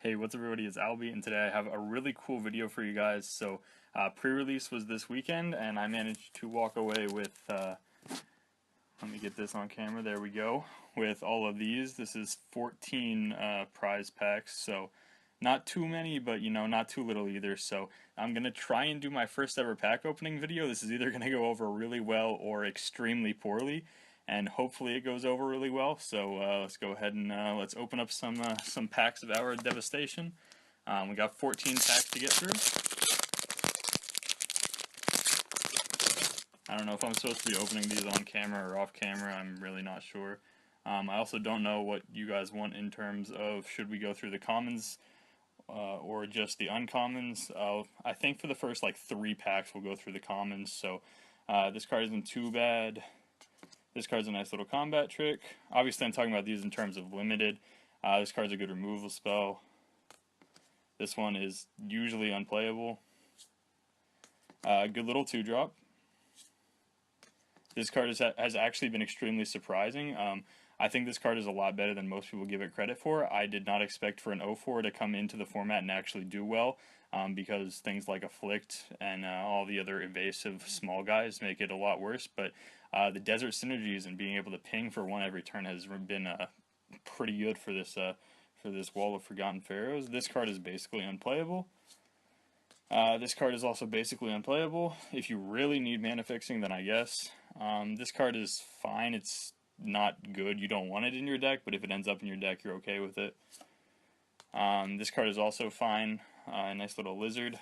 Hey, what's up everybody, it's Alby, and today I have a really cool video for you guys. So, pre-release was this weekend, and I managed to walk away with, let me get this on camera, there we go, with all of these. This is 14 prize packs, so not too many, but not too little either. So, I'm going to try and do my first ever pack opening video. This is either going to go over really well or extremely poorly, and hopefully it goes over really well. So let's go ahead and let's open up some packs of our Devastation. We got 14 packs to get through. I don't know if I'm supposed to be opening these on camera or off camera. I'm really not sure. I also don't know what you guys want in terms of should we go through the commons or just the uncommons. I think for the first like 3 packs we'll go through the commons. So this card isn't too bad. This card's a nice little combat trick. Obviously, I'm talking about these in terms of limited. This card's a good removal spell. This one is usually unplayable. Good little 2-drop. This card has actually been extremely surprising. I think this card is a lot better than most people give it credit for. I did not expect for an 0-4 to come into the format and actually do well, because things like Afflict and all the other evasive small guys make it a lot worse. But the Desert Synergies and being able to ping for 1 every turn has been pretty good for this Wall of Forgotten Pharaohs. This card is basically unplayable. This card is also basically unplayable. If you really need mana fixing, then I guess. This card is fine. It's not good. You don't want it in your deck, but if it ends up in your deck, you're okay with it. This card is also fine. A nice little lizard.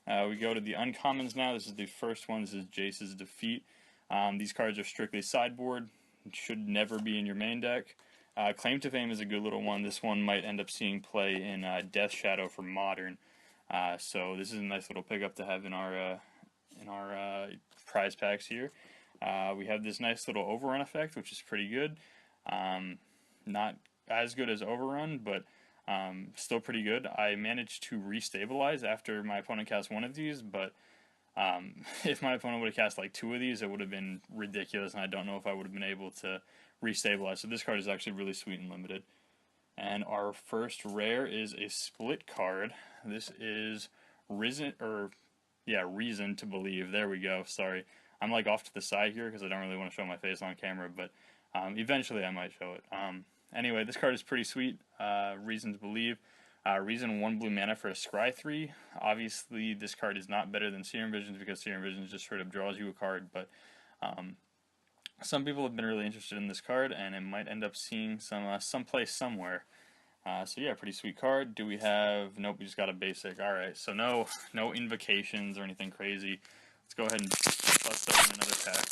We go to the uncommons now. This is the first one. This is Jace's Defeat. These cards are strictly sideboard. Should never be in your main deck. Claim to Fame is a good little one. This one might end up seeing play in Death Shadow for Modern. So this is a nice little pickup to have in our prize packs here. We have this nice little Overrun effect, which is pretty good. Not as good as Overrun, but still pretty good. I managed to restabilize after my opponent cast 1 of these, but if my opponent would have cast like 2 of these, it would have been ridiculous, and I don't know if I would have been able to restabilize. So this card is actually really sweet and limited. And our first rare is a split card. This is Reason to Believe. There we go. Sorry. I'm like off to the side here because I don't really want to show my face on camera, but eventually I might show it. Anyway, this card is pretty sweet. Reason to Believe. Reason 1 blue mana for a Scry 3. Obviously, this card is not better than Serum Visions because Serum Visions just straight up draws you a card, but some people have been really interested in this card, and it might end up seeing someplace somewhere. So yeah, pretty sweet card. Do we have? Nope, we just got a basic. All right, so no invocations or anything crazy. Let's go ahead and bust open another pack.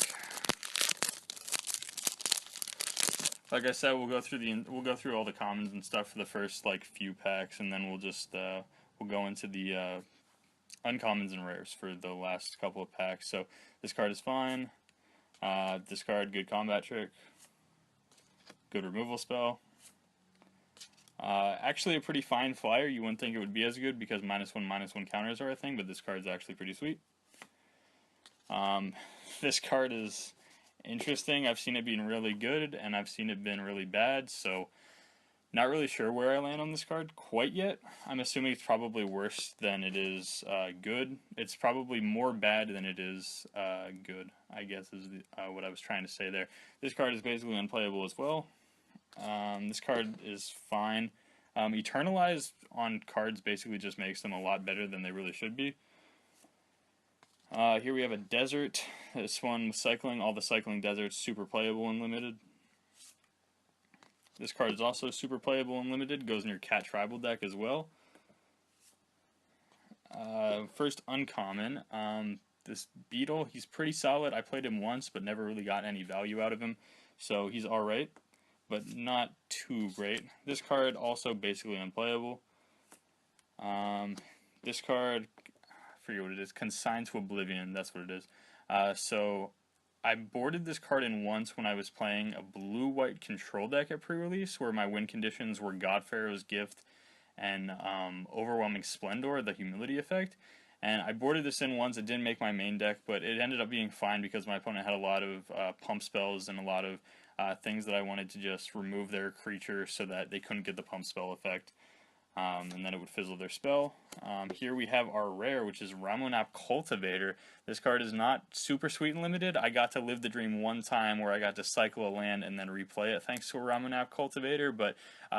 Like I said, we'll go through all the commons and stuff for the first like few packs, and then we'll just we'll go into the uncommons and rares for the last couple of packs. So this card is fine. This card, good combat trick, good removal spell. Actually a pretty fine flyer. You wouldn't think it would be as good because -1/-1 counters are a thing, but this card is actually pretty sweet. This card is interesting. I've seen it being really good, and I've seen it being really bad, so not really sure where I land on this card quite yet. I'm assuming it's probably worse than it is good. It's probably more bad than it is good, I guess is what I was trying to say there. This card is basically unplayable as well. This card is fine. Eternalize on cards basically just makes them a lot better than they really should be. Here we have a Desert. This one with cycling. All the cycling deserts super playable and limited. This card is also super playable and limited. Goes in your Cat Tribal deck as well. First uncommon. This Beetle. He's pretty solid. I played him once, but never really got any value out of him. So he's alright, but not too great. This card also basically unplayable. This card, I forget what it is, Consigned to Oblivion, that's what it is. So I boarded this card in once when I was playing a blue-white control deck at pre-release, where my win conditions were God Pharaoh's Gift and Overwhelming Splendor, the Humility effect. And I boarded this in once. It didn't make my main deck, but it ended up being fine because my opponent had a lot of pump spells and a lot of things that I wanted to just remove their creature so that they couldn't get the pump spell effect. and then it would fizzle their spell. Here we have our rare, which is Ramunap Cultivator. This card is not super sweet and limited. I got to live the dream one time where I got to cycle a land and then replay it thanks to a Ramunap Cultivator, but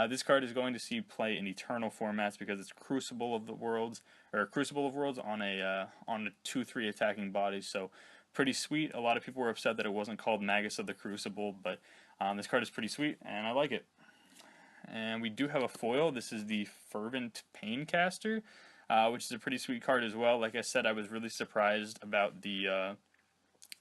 this card is going to see play in Eternal formats because it's Crucible of the Worlds, or Crucible of Worlds on a 2/3 attacking body, so pretty sweet. A lot of people were upset that it wasn't called Magus of the Crucible, but this card is pretty sweet, and I like it. And we do have a foil. This is the Fervent Paincaster, which is a pretty sweet card as well. Like I said, I was really surprised about the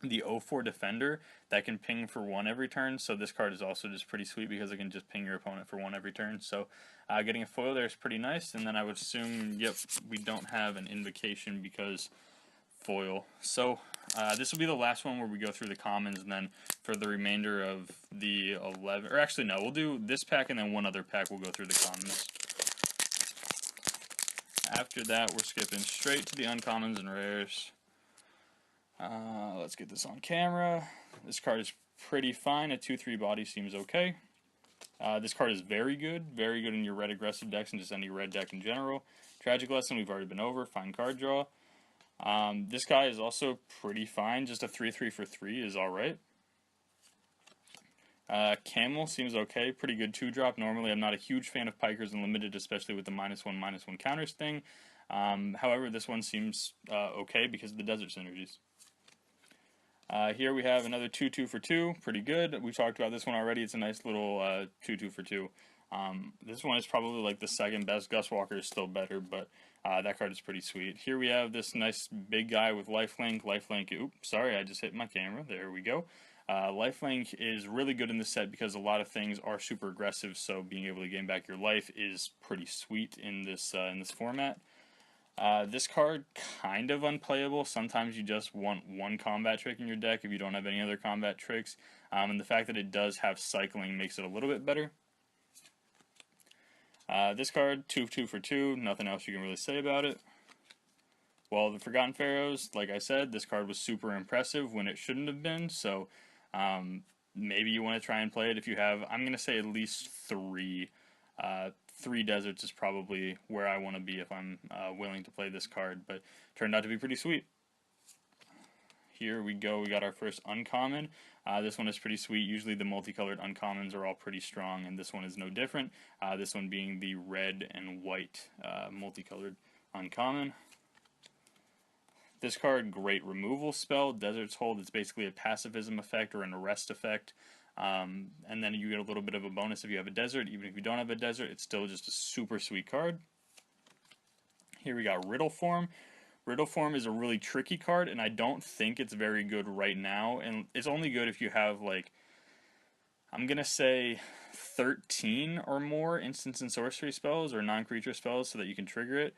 0/4 Defender that can ping for 1 every turn. So this card is also just pretty sweet because it can just ping your opponent for 1 every turn. So getting a foil there is pretty nice. And then I would assume, yep, we don't have an invocation because foil. So this will be the last one where we go through the commons, and then for the remainder of the 11, or actually no, we'll do this pack and then one other pack we'll go through the commons. After that, we're skipping straight to the uncommons and rares. Let's get this on camera. This card is pretty fine. A 2/3 body seems okay. This card is very good in your red aggressive decks and just any red deck in general. Tragic Lesson we've already been over. Fine card draw. This guy is also pretty fine. Just a 3/3 for 3 is alright. Camel seems okay. Pretty good 2-drop. Normally I'm not a huge fan of Pikers Unlimited, especially with the -1/-1 counters thing. However, this one seems okay because of the desert synergies. Here we have another 2/2 for 2. Pretty good. We talked about this one already. It's a nice little 2/2 for 2. This one is probably like the second best. Gus Walker is still better, but that card is pretty sweet. Here we have this nice big guy with lifelink. Lifelink, oops, sorry, I just hit my camera. There we go. Lifelink is really good in this set because a lot of things are super aggressive, so being able to gain back your life is pretty sweet in this format. This card, kind of unplayable. Sometimes you just want one combat trick in your deck if you don't have any other combat tricks. And the fact that it does have cycling makes it a little bit better. This card, 2/2 for 2. Nothing else you can really say about it. Well, the Forgotten Pharaohs, like I said, this card was super impressive when it shouldn't have been. So maybe you want to try and play it if you have, I'm going to say at least 3. 3 deserts is probably where I want to be if I'm willing to play this card, but turned out to be pretty sweet. Here we go, we got our first uncommon. This one is pretty sweet. Usually the multicolored uncommons are all pretty strong, and this one is no different. This one being the red and white multicolored uncommon. This card, great removal spell, Desert's Hold. It's basically a pacifism effect or an arrest effect. And then you get a little bit of a bonus if you have a desert. Even if you don't have a desert, it's still just a super sweet card. Here we got Riddle Form. Riddle Form is a really tricky card, and I don't think it's very good right now. And it's only good if you have, like, I'm going to say 13 or more instant and sorcery spells or non-creature spells so that you can trigger it.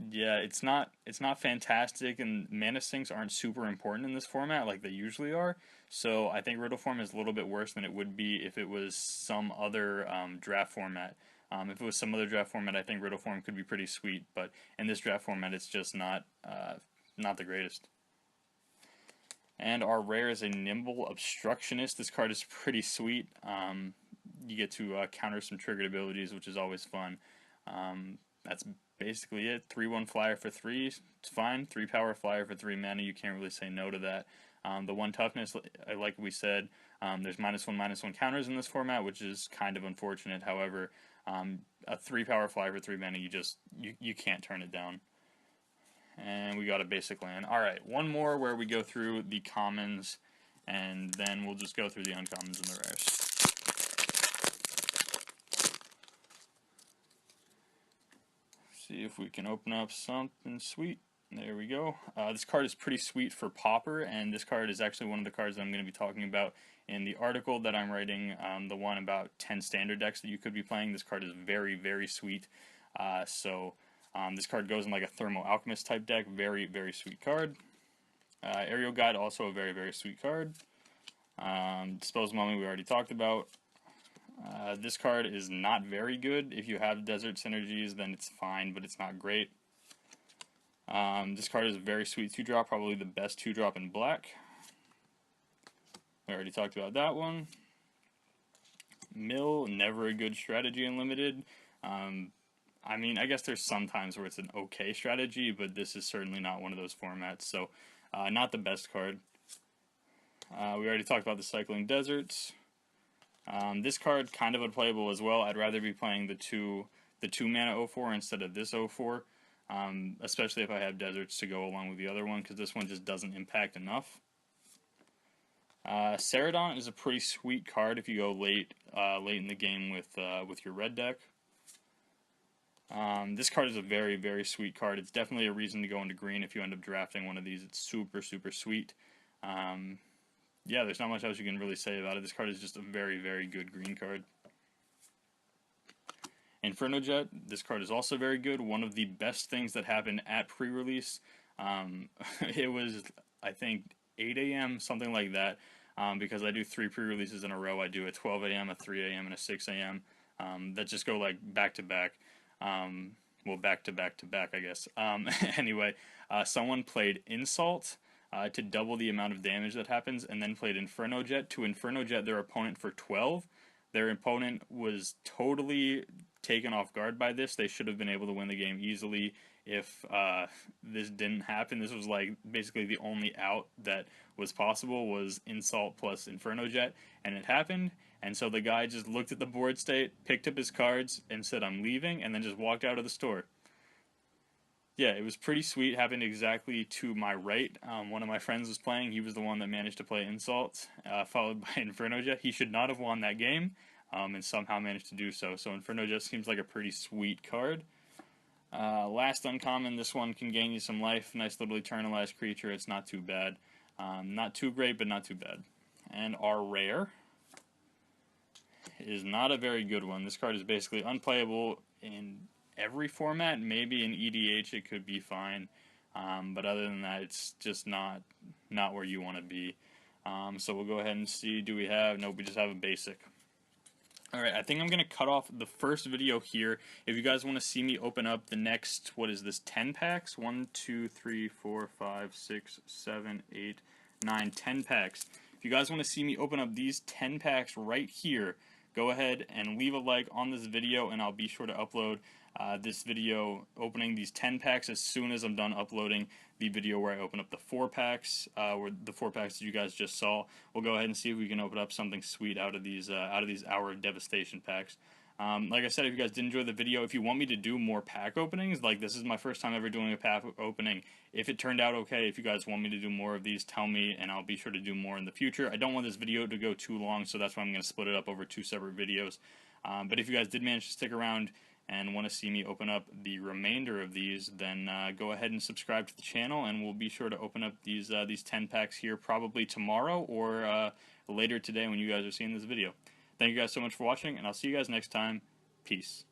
Yeah, it's not fantastic, and mana sinks aren't super important in this format like they usually are. So I think Riddle Form is a little bit worse than it would be if it was some other draft format. If it was some other draft format, I think Riddle Form could be pretty sweet, but in this draft format, it's just not the greatest. And our rare is a Nimble Obstructionist. This card is pretty sweet. You get to counter some triggered abilities, which is always fun. That's basically it. 3/1 flyer for 3, it's fine. 3 power flyer for 3 mana, you can't really say no to that. The 1 toughness, like we said, there's -1/-1 counters in this format, which is kind of unfortunate. However, a 3 power flyer for 3 mana, you can't turn it down. And we got a basic land. Alright, one more where we go through the commons, and then we'll just go through the uncommons and the rares. See if we can open up something sweet. There we go. This card is pretty sweet for Pauper, and this card is actually one of the cards that I'm going to be talking about in the article that I'm writing, the one about 10 standard decks that you could be playing. This card is very, very sweet. This card goes in like a Thermal Alchemist type deck. Very, very sweet card. Aerial Guide, also a very, very sweet card. Disposal Mummy we already talked about. This card is not very good. If you have Desert Synergies, then it's fine, but it's not great. This card is a very sweet 2-drop, probably the best 2-drop in black. We already talked about that one. Mill, never a good strategy in Limited. I mean, I guess there's some times where it's an okay strategy, but this is certainly not one of those formats, so not the best card. We already talked about the Cycling Deserts. This card kind of unplayable as well. I'd rather be playing the two mana 0/4 instead of this 0/4, especially if I have Deserts to go along with the other one, because this one just doesn't impact enough. Ceradon is a pretty sweet card if you go late in the game with your red deck. This card is a very, very sweet card. It's definitely a reason to go into green if you end up drafting one of these. It's super, super sweet. Yeah, there's not much else you can really say about it. This card is just a very, very good green card. Inferno Jet, this card is also very good. One of the best things that happened at pre-release. It was, I think, 8 a.m., something like that, because I do 3 pre-releases in a row. I do a 12 a.m., a 3 a.m., and a 6 a.m. That just go like back to back. Well, back to back to back, I guess. Anyway, someone played Insult to double the amount of damage that happens, and then played Inferno Jet to Inferno Jet their opponent for 12. Their opponent was totally taken off guard by this. They should have been able to win the game easily if this didn't happen. This was like basically the only out that was possible was Insult plus Inferno Jet, and it happened. And so the guy just looked at the board state, picked up his cards, and said, "I'm leaving," and then just walked out of the store. Yeah, it was pretty sweet. Happened exactly to my right. One of my friends was playing. He was the one that managed to play Insult, followed by Inferno Jet. He should not have won that game, and somehow managed to do so. So Inferno Jet seems like a pretty sweet card. Last uncommon, this one can gain you some life. Nice little eternalized creature. It's not too bad. Not too great, but not too bad. And our rare is not a very good one. This card is basically unplayable in every format. Maybe in EDH it could be fine, but other than that, it's just not where you want to be. So we'll go ahead and see. Do we have? Nope, we just have a basic. Alright, I think I'm going to cut off the first video here. If you guys want to see me open up the next, what is this, 10 packs? 1, 2, 3, 4, 5, 6, 7, 8, 9, 10 packs. If you guys want to see me open up these 10 packs right here, go ahead and leave a like on this video, and I'll be sure to upload this video opening these 10 packs as soon as I'm done uploading the video where I open up the 4 packs, where the 4 packs that you guys just saw. We'll go ahead and see if we can open up something sweet out of these Hour Devastation packs. Like I said, if you guys did enjoy the video, if you want me to do more pack openings, like this is my first time ever doing a pack opening. If it turned out okay, if you guys want me to do more of these, tell me, and I'll be sure to do more in the future. I don't want this video to go too long, so that's why I'm going to split it up over 2 separate videos. But if you guys did manage to stick around and want to see me open up the remainder of these, then go ahead and subscribe to the channel, and we'll be sure to open up these 10 packs here probably tomorrow or later today when you guys are seeing this video. Thank you guys so much for watching, and I'll see you guys next time. Peace.